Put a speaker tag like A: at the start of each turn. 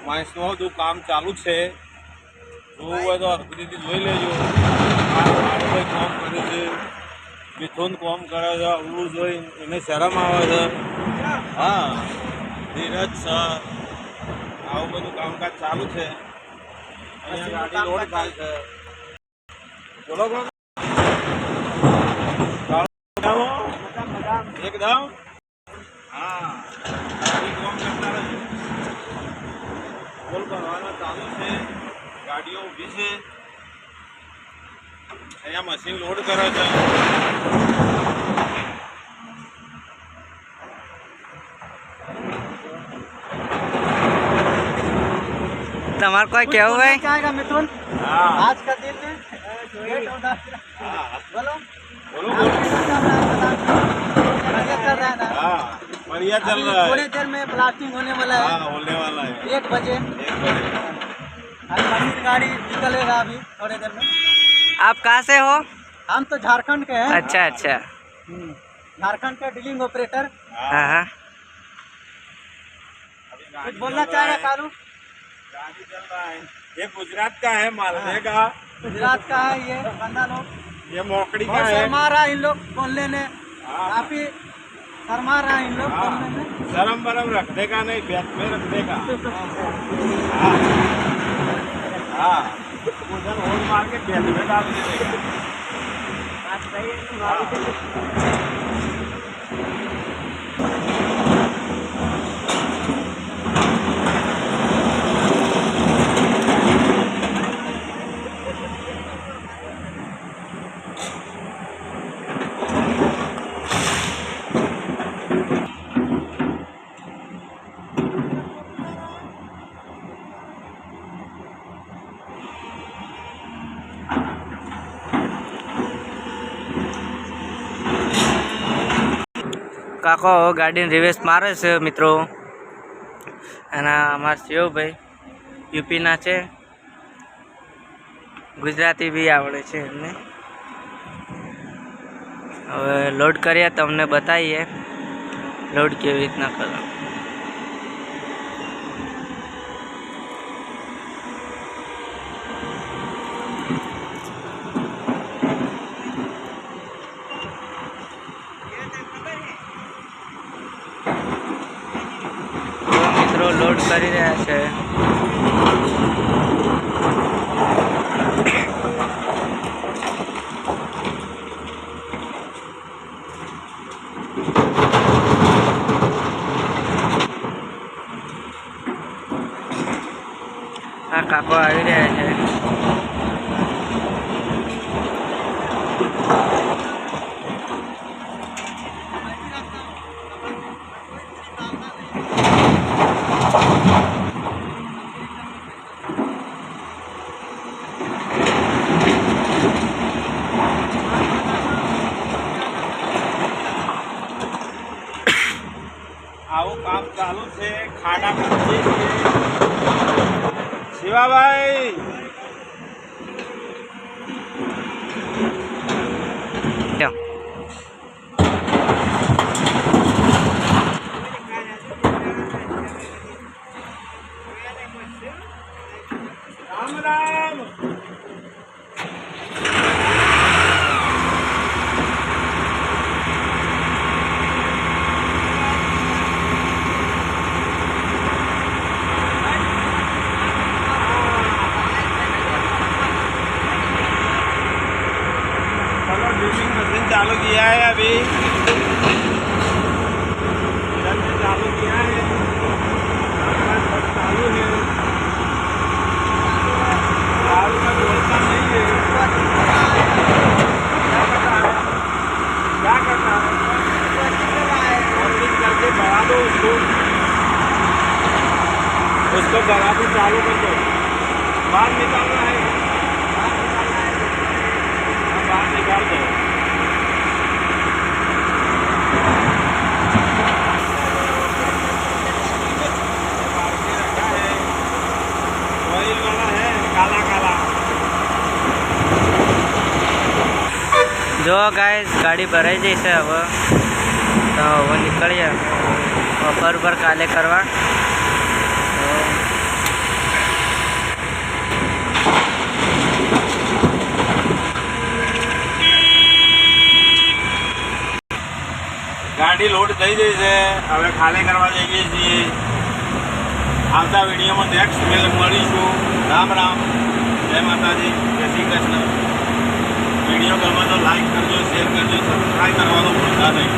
A: માણસનું બધું કામ ચાલુ છે, જોવું હોય તો હરકતીથી જોઈ લેજો. ભાઈ કામ કરે છે, મિથુન કામ કરે છે, ઉડું જોઈ એને શરમ આવે છે. હા, ધીરજ છે, આવું બધું કામકાજ ચાલુ છે. અહીંયા ગાડી લોડ થાય છે. બોલો બોલો એકદમ. હા, ગાડી કામ કરતા રહેજો. ટોલ ભરવાનો ચાલુ છે, ગાડીઓ ઊભી છે, અહીંયા મશીન લોડ કરે છે.
B: તમારે કોઈ કેવું है
C: आएगा मिथुन?
A: हाँ,
C: आज का दिन में बोलो
A: बोलो बोलो.
C: बढ़िया कर रहा है ना?
A: हाँ, बढ़िया चल
C: अभी
A: रहा है.
C: थोड़ी देर में ब्लास्टिंग होने वाला है।
A: हाँ, होने वाला है
C: 1 बजे
A: 1 बजे.
C: अभी मशीन गाड़ी निकलेगा अभी थोड़ी देर में।
B: आप कहाँ से हो?
C: हम तो झारखंड के हैं।
B: अच्छा अच्छा।
C: झारखंड के डीलिंग ऑपरेटर।
B: हाँ हाँ।
C: कुछ बोलना चाहेगा कारू?
A: गाड़ी चल रहा है. ये गुजरात का है, मालवे का.
C: गुजरात का है ये बंदा लोग।
A: ये मोकड़ी का
C: बहुत
A: है.
C: शर्मा रहा है इन लोग बोलने में,
A: हाँ.
C: काफी शर्मा रहा है इन लोग
A: हाँ,
C: बोलने में।
A: शर्म बरम रख देगा नहीं, बैठ में रख देगा. हाँ, उधर होल मार के बैठ में डाल देगा.
C: बात सही है।
B: કાકો ગાડીને રિવેસ મારે છે મિત્રો. અને અમારા શિવભાઈ યુપીના છે, ગુજરાતી બી આવડે છે એમને. હવે લોડ કરીએ તમને બતાવીએ લોડ કેવી રીતના કરો. મિત્રો લોડ કરી રહ્યા છે. આ કાકો આવી રહ્યા છે.
A: આવું કામ ચાલુ છે, ખાડા કરીએ છીએ. શિવાભાઈ રામ રામ. चलो ड्रिलिंग मशीन चालू किया है अभी, इधर से चालू किया है, चालू है. चालू में बोलता नहीं है. क्या करता है करके बढ़ा दो उसको बढ़ा के चालू कर दो. बाहर निकालना है, बाहर निकाल दो. ऑयल वाला है, काला काला.
B: જો ગાઈસ ગાડી ભરાઈ જશે હવે તો નીકળીએ બપોર પર કાલે કરવા.
A: ગાડી લોડ થઈ ગઈ છે, હવે ખાલી કરવા જઈએ છીએ. આવતા વિડીયોમાં નેક્સ્ટ મળીશું. રામ રામ, જય માતાજી, જય શ્રી કૃષ્ણ. વિડીયો ગમે તો લાઈક કરજો, શેર કરજો, સબસ્ક્રાઈબ કરવાનું ભૂલતા નહીં.